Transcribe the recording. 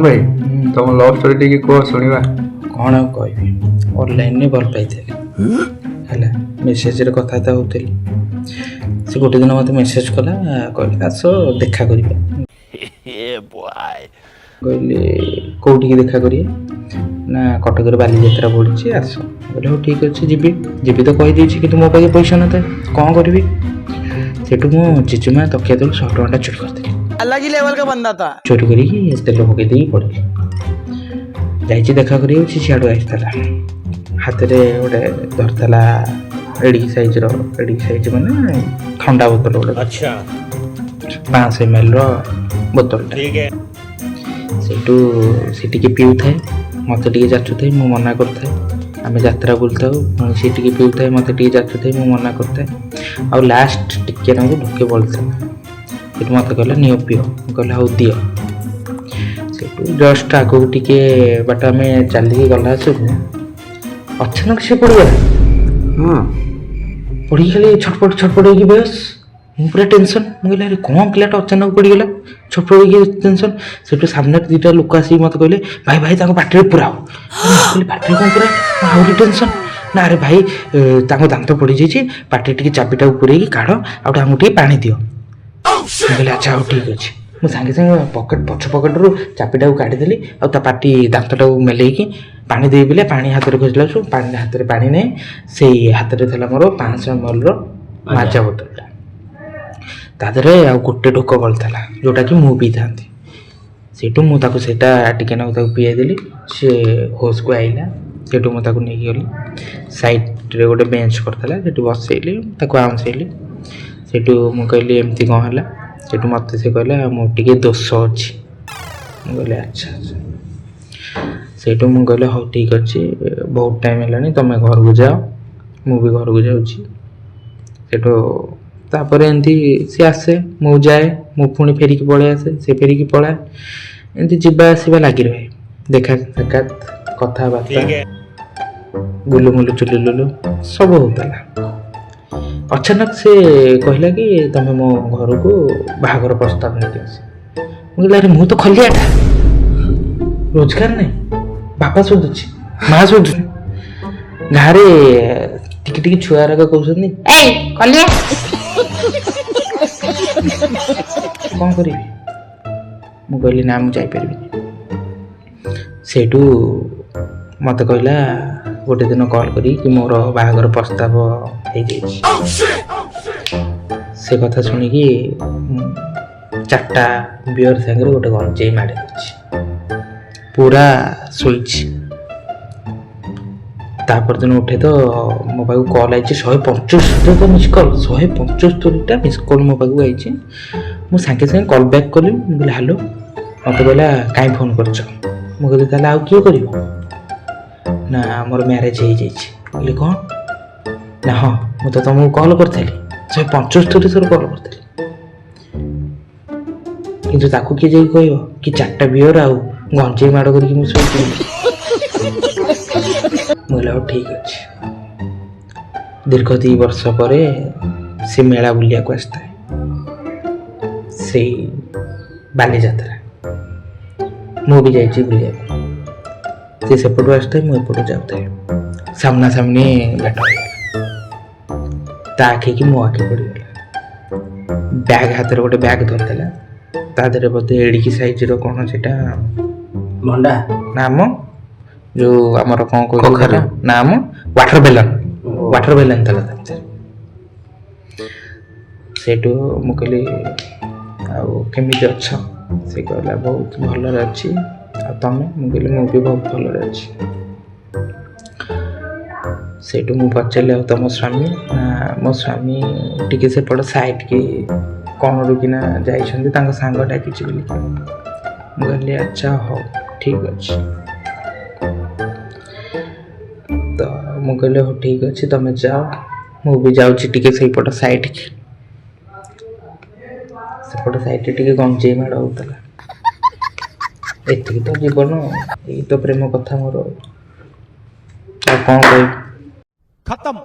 भाई तुम love story T कह शुणा कौन आ कहबी ऑनलाइन ने भल पाइली है मेसेज रे कथबार्ता होती से गोटे दिन मत मेसेज कला कहला आस देखा करिया कहली कौटी देखा करिए ना कटक बालीजात्रा पड़ी आस बोले हाँ ठीक अच्छे जी तो कहीदे कि मो पाखे पैसा न था कौन करी सेठू मो जेजेमा तकिया तलू 100 टଙ୍କା चोरी करदेली अलग ही लेवल का बंदा था चोरी करी तेल पकई दे पड़ी जाइए देखा करी सियाड़ू आसला हाथ में गोटे धरला एडिक साइज माने ठंडा बोतल गोटे अच्छा 500 ml बोतल सेठू सी पीऊ थाए मत जाचु थाए मु मना कर आम यात्रा बुलता सी पीऊ थाए मत जाचु थाए मु मना करता आ लास्ट टिके ना ढुके बोलता मत कहला नियो पियो कहला हाँ दियो से जस्ट आगू टिके बाट आम चलिकी गला सब अचानक से पड़गला पड़ी खाली छटपट होगी बेस पूरा टेंशन मुझे अरे कौन पिलाटा अचानक पड़गला छटपट होगी टेंशन से सामने दुटा लोक आसिक मत कहले भाई भाई पाटे पुराओ पाटे कौन पूरा आहरी टेंशन ना अरे भाई दांत पड़ जाइए पाटे टी चाबिटा पूरे काढ़ आमको टे पा दियो कहले अच्छा हाँ ठीक अच्छे मुझे सागे सागे पकेट पछ पकेट्रु चाबिटा काढ़ीदेली आटी दांतटा मेलैकी पानी दे बोले पा हाथ में खोजला हाथ में पा ना से हाथ में था मोर 500 ml माजा बोतलटा तादे आ गोटे ढोक गलता जोटा कि मु पी था सेठू मुझे टिके ना पीदेली सी होश को आईला सेठू मुझे नहीं गली साइड गोटे बेंच करता से बसैली आंसैली सेठू मु कहली एमती कौन है सेठू मत से कहला मोटे दोष अच्छी कहली अच्छा अच्छा सेठू मु कहले हाँ ठीक अच्छे बहुत टाइम है तुम घर को जाओ मु भी घर को जाऊँगी तापर एमती सी आसे मु जाए मु पुणी फेरिकी पलि आसे से फेरिकी पलाए एमती जावा आसवा लगी रहे देखा साक्षात कथबार्ता गुलुमुलु चुलुलुलु सब होता अचानक से कहला कि तुम मो घर को बाहागर प्रस्ताव नहीं आस मुझे अरे मु तो खलियाटा रोजगार नहीं बापा शोधुची माँ शोधु गाँव टिके छुआ रक कहते कौन करी मु कहली ना मुझे सेठू मत कहला गोटे दिन कॉल करी कि मोर बाहागर प्रस्ताव हो से कथा शुणिकी 4टा बियर सागर गोटे गंजे माड़ी पूरा स्विच तापर दिन उठे तो मो पाक कॉल आई 175 तो मिस कॉल 175टा मिस कॉल मो पाक आई मुझे सागे सागे कॉल बैक कली मुझे हेलो मत कहला कहीं फोन कर मुझे कहली आउ किए कर ना मोर मैरेज हो जाइए कौन ना हाँ मुझे तुमको कॉल करी 175 थर कॉल करी किंतु ताकू किए जाइए कह कि 4टा बियर आउ गंजे माड़ करके मुझे ठीक अच्छे दीर्घ 2 वर्ष पर से मेला बुलिया को आसता है से बालीजात्रा मु भी जाइए बुलिया से सेपटू आसता है मुझे जाऊँ सामना सामनी भेट ता आखि की मो आखि पड़गला बैग हाथ में गोटे बैग धरदेला तादे बोधे एडिकी साइज कौन से भंडा नाम जो आमर कौन कह नाम वाटर बेलन था सेठू मु कहली आमती अच्छा से कहला बहुत भल अच्छी तमें मुझे मु भी बहुत भल अच्छी सेठू मु पचारे तुम स्वामी ना मो स्वामी टी सेपट साइड की कौन रुकिना जाइए सांग डाकी कहली अच्छा हाँ ठीक अच्छे तो मु कहली हाँ ठीक अच्छे तुम जाओ मु भी जाऊँगी टी सेपट साइड की सेपट साइड टी गंजे माड़ होता एति तो जीवन ये तो प्रेम कथा मोर कौन कह खत्म।